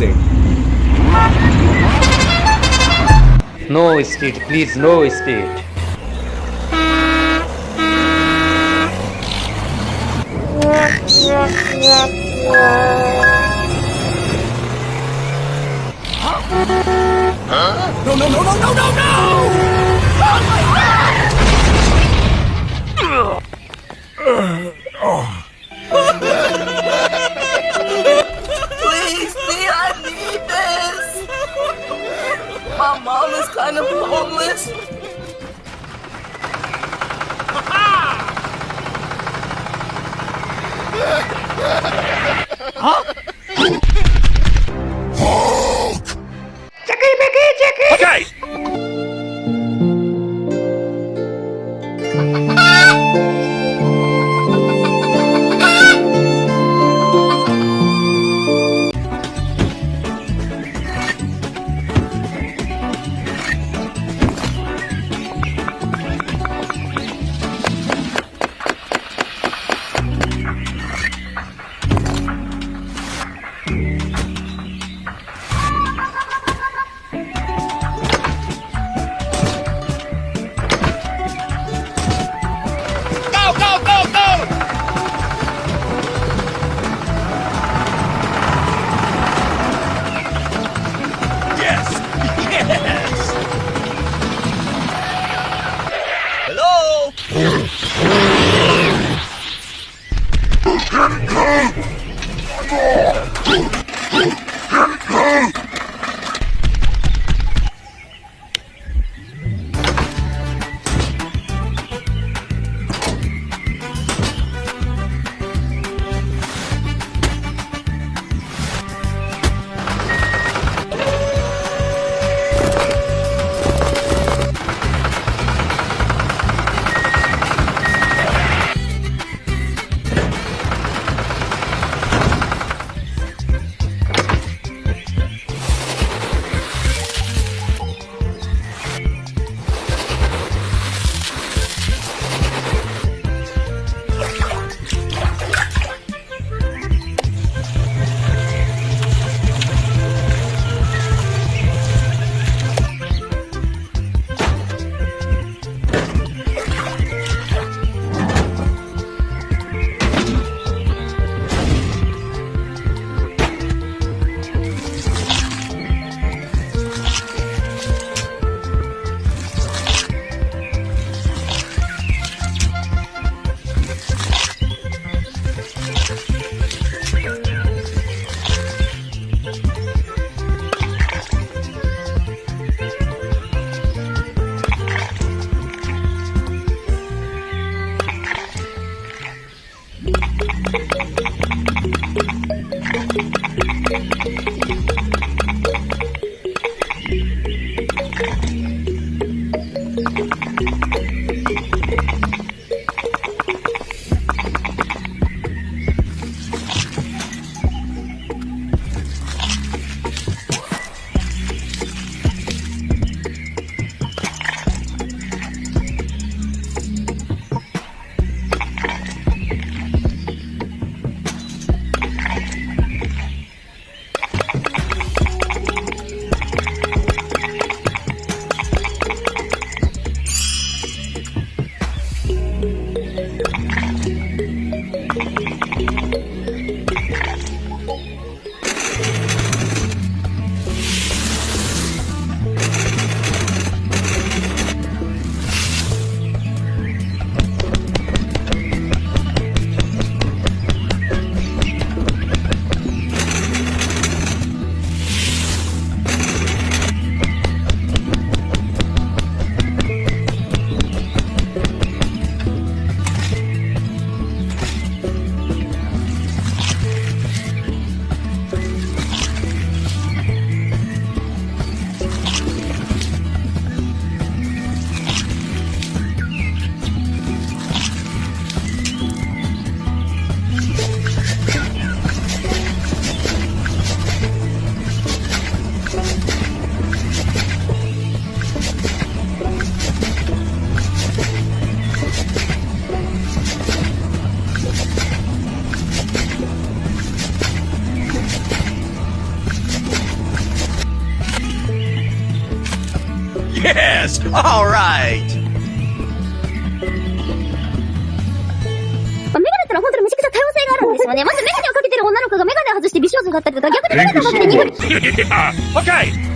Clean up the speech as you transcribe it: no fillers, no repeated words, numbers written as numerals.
state. No state, please, no state. No, no, no, no, no, no, no! Please, me, I need this. My mom is kind of homeless. Okay! Go, go, go, go! Yes! Yes! Hello? Yes. All right. メガネってのは本当にめちゃくちゃ多様性があるんですよね。まずメガネをかけてる女の子がメガネを外して美少女だったりとか、逆にメガネをかけて逃げる。Okay.